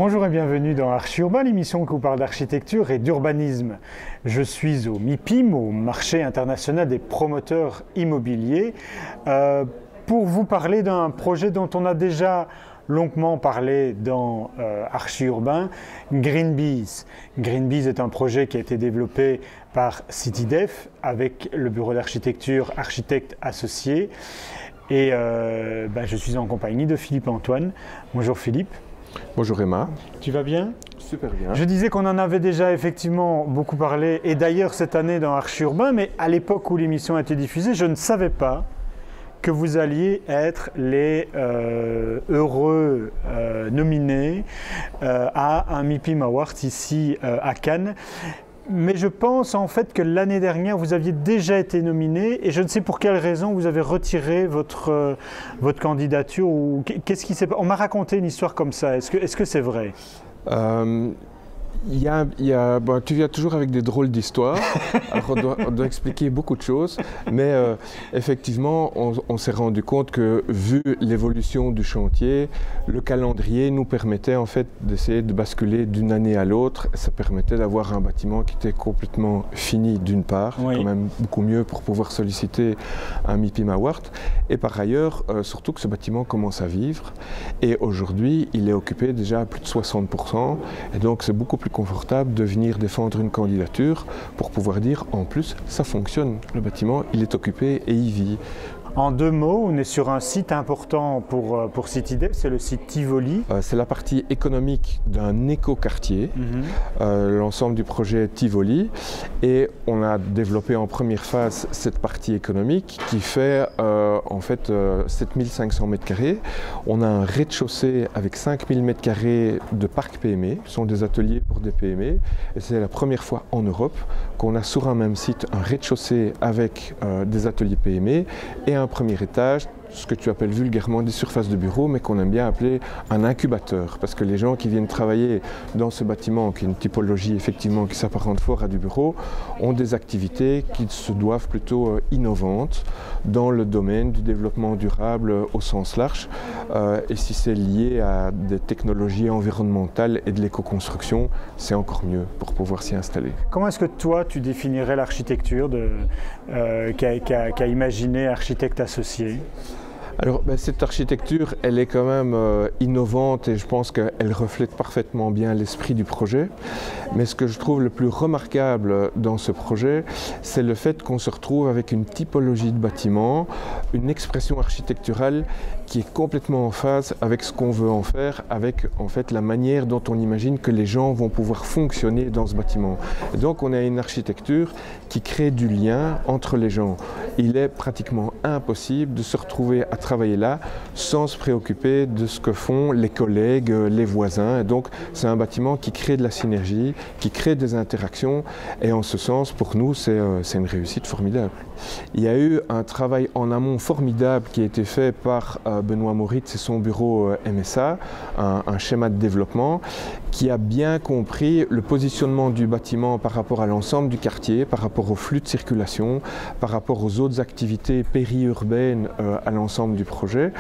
Bonjour et bienvenue dans Archi-Urbain, l'émission qui vous parle d'architecture et d'urbanisme. Je suis au MIPIM, au marché international des promoteurs immobiliers, pour vous parler d'un projet dont on a déjà longuement parlé dans Archi-Urbain, Greenbiz. Greenbiz est un projet qui a été développé par CityDef avec le bureau d'architecture Architectes Associés. Et je suis en compagnie de Philippe Antoine. Bonjour Philippe. Bonjour Emma. Tu vas bien? Super bien. Je disais qu'on en avait déjà effectivement beaucoup parlé, et d'ailleurs cette année dans Archi-Urbain, mais à l'époque où l'émission a été diffusée, je ne savais pas que vous alliez être les heureux nominés à un MIPIM Awards ici à Cannes. Mais je pense en fait que l'année dernière, vous aviez déjà été nominé et je ne sais pour quelle raison vous avez retiré votre candidature. Ou qu'est-ce qui s'est passé? On m'a raconté une histoire comme ça. Est-ce que c'est vrai? Tu viens toujours avec des drôles d'histoires, alors on doit expliquer beaucoup de choses, mais effectivement on s'est rendu compte que vu l'évolution du chantier, le calendrier nous permettait en fait d'essayer de basculer d'une année à l'autre. Ça permettait d'avoir un bâtiment qui était complètement fini d'une part, oui. Quand même beaucoup mieux pour pouvoir solliciter un MIPIM Award, et par ailleurs surtout que ce bâtiment commence à vivre, et aujourd'hui il est occupé déjà à plus de 60%, et donc c'est beaucoup plus confortable de venir défendre une candidature pour pouvoir dire en plus ça fonctionne, le bâtiment il est occupé et il vit. En deux mots, on est sur un site important pour CityDef, c'est le site Tivoli. C'est la partie économique d'un écoquartier, l'ensemble du projet Tivoli, et on a développé en première phase cette partie économique qui fait en fait 7500 m². On a un rez-de-chaussée avec 5000 m² de parc PME, ce sont des ateliers pour des PME, et c'est la première fois en Europe qu'on a sur un même site un rez-de-chaussée avec des ateliers PME et un premier étage, ce que tu appelles vulgairement des surfaces de bureau, mais qu'on aime bien appeler un incubateur, parce que les gens qui viennent travailler dans ce bâtiment, qui est une typologie effectivement qui s'apparente fort à du bureau, ont des activités qui se doivent plutôt innovantes dans le domaine du développement durable au sens large, et si c'est lié à des technologies environnementales et de l'éco-construction, c'est encore mieux pour pouvoir s'y installer. Comment est-ce que toi tu définirais l'architecture qu'a imaginé Architectes Associés? Alors cette architecture, elle est quand même innovante et je pense qu'elle reflète parfaitement bien l'esprit du projet. Mais ce que je trouve le plus remarquable dans ce projet, c'est le fait qu'on se retrouve avec une typologie de bâtiment, une expression architecturale qui est complètement en phase avec ce qu'on veut en faire, avec en fait la manière dont on imagine que les gens vont pouvoir fonctionner dans ce bâtiment. Et donc on a une architecture qui crée du lien entre les gens. Il est pratiquement impossible de se retrouver à travailler là sans se préoccuper de ce que font les collègues, les voisins. Et donc c'est un bâtiment qui crée de la synergie, qui crée des interactions, et en ce sens pour nous c'est une réussite formidable. Il y a eu un travail en amont formidable qui a été fait par Benoît Moritz et son bureau MSA, un schéma de développement qui a bien compris le positionnement du bâtiment par rapport à l'ensemble du quartier, par rapport au flux de circulation, par rapport aux autres activités périurbaines à l'ensemble du projet,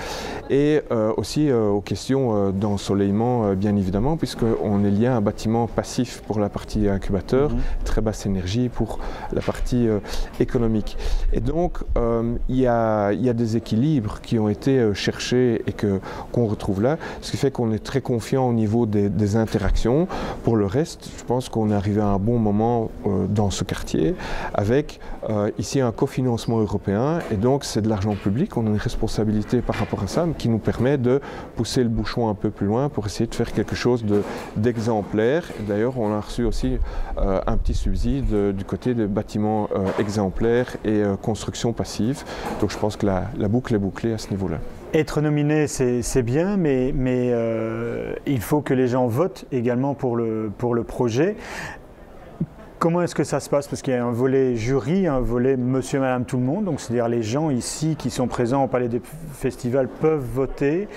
et aussi aux questions d'ensoleillement bien évidemment, puisqu'on est lié à un bâtiment passif pour la partie incubateur, très basse énergie pour la partie économique. Et donc il y a des équilibres qui ont été cherchés et qu'on retrouve là, ce qui fait qu'on est très confiant au niveau des interactions. Pour le reste, je pense qu'on est arrivé à un bon moment dans ce quartier avec ici un cofinancement européen, et donc c'est de l'argent public, on a une responsabilité par rapport à ça qui nous permet de pousser le bouchon un peu plus loin pour essayer de faire quelque chose d'exemplaire. D'ailleurs on a reçu aussi un petit subside du côté des bâtiments exemplaires et construction passive, donc je pense que la boucle est bouclée à ce niveau-là. Être nominé, c'est bien, mais il faut que les gens votent également pour le projet. comment est-ce que ça se passe? Parce qu'il y a un volet jury, un volet monsieur, madame, tout le monde. Donc, c'est-à-dire les gens ici qui sont présents au Palais des Festivals peuvent voter.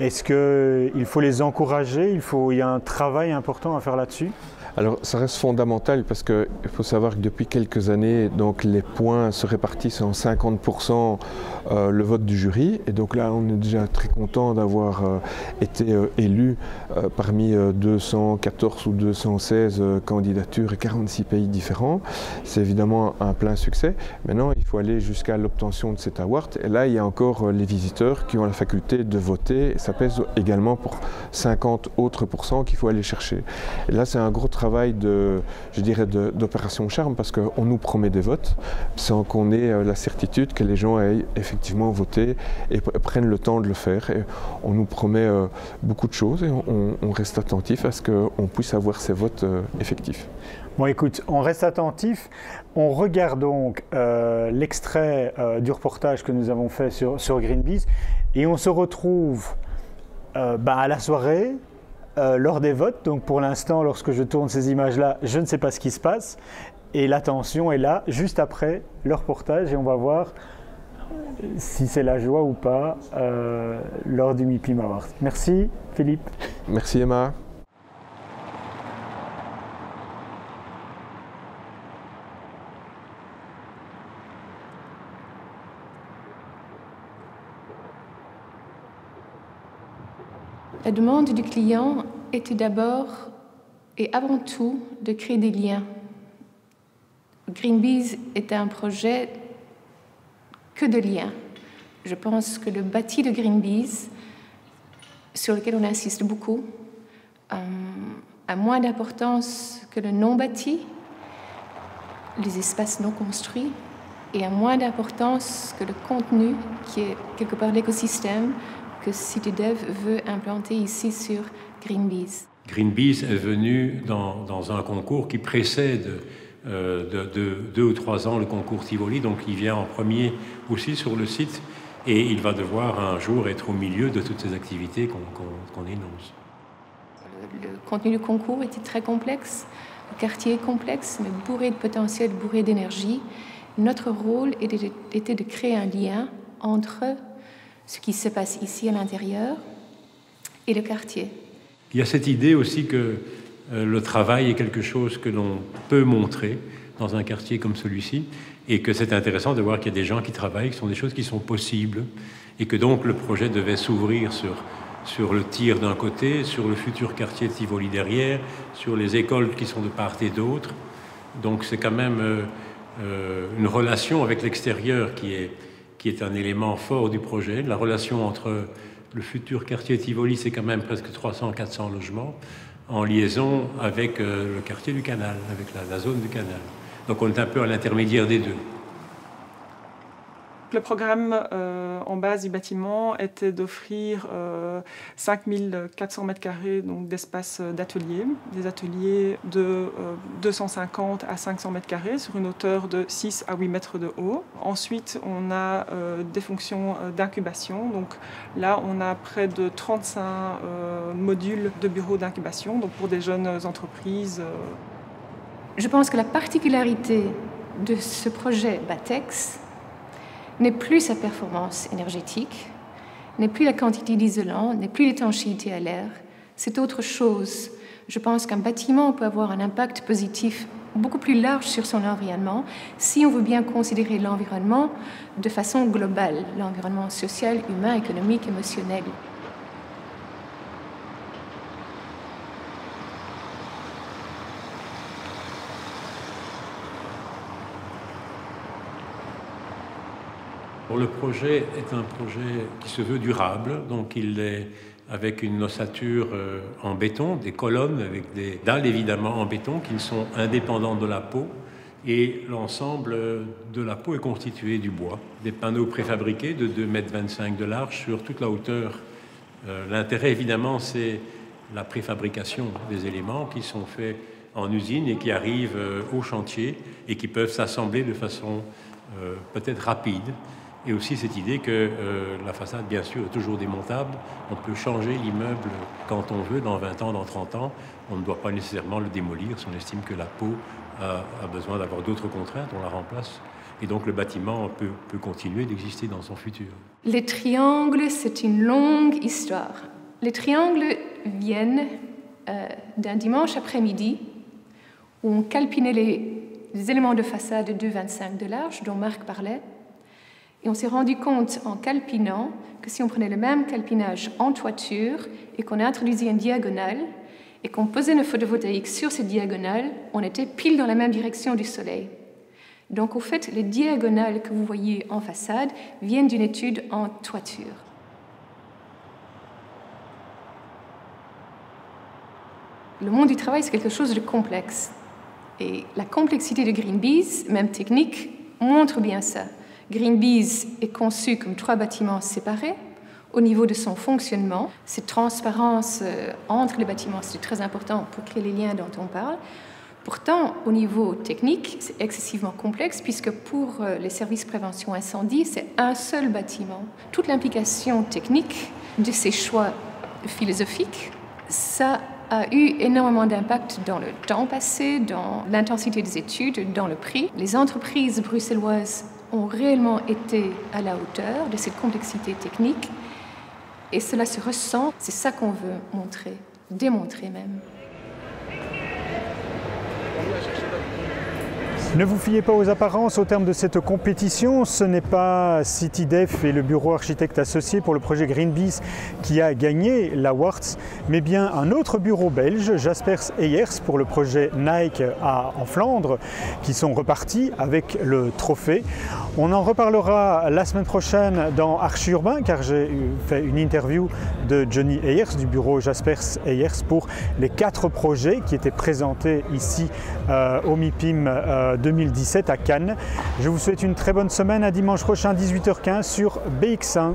Est-ce qu'il faut les encourager? Il y a un travail important à faire là-dessus? Alors ça reste fondamental parce qu'il faut savoir que depuis quelques années, donc, les points se répartissent en 50% le vote du jury. Et donc là, on est déjà très content d'avoir été élu parmi 214 ou 216 candidatures et 46 pays différents. C'est évidemment un plein succès. Maintenant, il faut aller jusqu'à l'obtention de cet award. Et là, il y a encore les visiteurs qui ont la faculté de voter. Et ça pèse également pour 50 autres pourcents qu'il faut aller chercher. Et là, c'est un gros travail d'opération charme parce qu'on nous promet des votes sans qu'on ait la certitude que les gens aient effectivement voté et prennent le temps de le faire. Et on nous promet beaucoup de choses et on reste attentif à ce qu'on puisse avoir ces votes effectifs. Bon, écoute, on reste attentif. On regarde donc l'extrait du reportage que nous avons fait sur Greenpeace et on se retrouve à la soirée. Lors des votes, donc pour l'instant, lorsque je tourne ces images-là, je ne sais pas ce qui se passe. Et l'attention est là, juste après le reportage, et on va voir si c'est la joie ou pas lors du MIPIM Award. Merci Philippe. Merci Emma. La demande du client était d'abord et avant tout de créer des liens. Greenpeace est un projet que de liens. Je pense que le bâti de Greenpeace, sur lequel on insiste beaucoup, a moins d'importance que le non-bâti, les espaces non construits, et a moins d'importance que le contenu qui est quelque part l'écosystème que CityDev veut implanter ici sur Greenpeace. Greenpeace est venu dans un concours qui précède de 2 ou 3 ans le concours Tivoli, donc il vient en premier aussi sur le site et il va devoir un jour être au milieu de toutes ces activités qu'on énonce. Le contenu du concours était très complexe, le quartier est complexe, mais bourré de potentiel, bourré d'énergie. Notre rôle était de créer un lien entre ce qui se passe ici à l'intérieur et le quartier. Il y a cette idée aussi que le travail est quelque chose que l'on peut montrer dans un quartier comme celui-ci et que c'est intéressant de voir qu'il y a des gens qui travaillent, qui sont des choses qui sont possibles et que donc le projet devait s'ouvrir sur le tir d'un côté, sur le futur quartier de Tivoli derrière, sur les écoles qui sont de part et d'autre. Donc c'est quand même une relation avec l'extérieur qui est un élément fort du projet. La relation entre le futur quartier Tivoli, c'est quand même presque 300-400 logements, en liaison avec le quartier du Canal, avec la zone du Canal. Donc on est un peu à l'intermédiaire des deux. Le programme en base du bâtiment était d'offrir 5400 m² d'espace d'atelier, des ateliers de 250 à 500 m² sur une hauteur de 6 à 8 mètres de haut. Ensuite, on a des fonctions d'incubation. Donc là, on a près de 35 modules de bureaux d'incubation, donc pour des jeunes entreprises. Je pense que la particularité de ce projet Batex n'est plus sa performance énergétique, n'est plus la quantité d'isolant, n'est plus l'étanchéité à l'air. C'est autre chose. Je pense qu'un bâtiment peut avoir un impact positif beaucoup plus large sur son environnement si on veut bien considérer l'environnement de façon globale, l'environnement social, humain, économique, émotionnel. Le projet est un projet qui se veut durable, donc il est avec une ossature en béton, des colonnes avec des dalles évidemment en béton qui sont indépendantes de la peau et l'ensemble de la peau est constitué du bois. Des panneaux préfabriqués de 2,25 m de large sur toute la hauteur. L'intérêt évidemment c'est la préfabrication des éléments qui sont faits en usine et qui arrivent au chantier et qui peuvent s'assembler de façon peut-être rapide. Et aussi cette idée que la façade, bien sûr, est toujours démontable. On peut changer l'immeuble quand on veut, dans 20 ans, dans 30 ans. On ne doit pas nécessairement le démolir si on estime que la peau a besoin d'avoir d'autres contraintes, on la remplace. Et donc le bâtiment peut continuer d'exister dans son futur. Les triangles, c'est une longue histoire. Les triangles viennent d'un dimanche après-midi où on calpinait les éléments de façade de 2,25 de large dont Marc parlait. Et on s'est rendu compte en calpinant que si on prenait le même calpinage en toiture et qu'on introduisait une diagonale et qu'on posait une photovoltaïque sur cette diagonale, on était pile dans la même direction du soleil. Donc au fait, les diagonales que vous voyez en façade viennent d'une étude en toiture. Le monde du travail, c'est quelque chose de complexe. Et la complexité de Greenbees, même technique, montre bien ça. Greenbees est conçu comme 3 bâtiments séparés. Au niveau de son fonctionnement, cette transparence entre les bâtiments, c'est très important pour créer les liens dont on parle. Pourtant, au niveau technique, c'est excessivement complexe puisque pour les services prévention incendie, c'est un seul bâtiment. Toute l'implication technique de ces choix philosophiques, ça a eu énormément d'impact dans le temps passé, dans l'intensité des études, dans le prix. Les entreprises bruxelloises ont réellement été à la hauteur de cette complexité technique et cela se ressent. C'est ça qu'on veut montrer, démontrer même. Ne vous fiez pas aux apparences au terme de cette compétition. Ce n'est pas CityDef et le bureau architecte associé pour le projet Greenbees qui a gagné l'Awards, mais bien un autre bureau belge, Jaspers Eyers, pour le projet Nike en Flandre, qui sont repartis avec le trophée. On en reparlera la semaine prochaine dans Archi Urbain, car j'ai fait une interview de Johnny Eyers du bureau Jaspers Eyers pour les 4 projets qui étaient présentés ici au MIPIM 2017 à Cannes. Je vous souhaite une très bonne semaine, à dimanche prochain 18h15 sur BX1.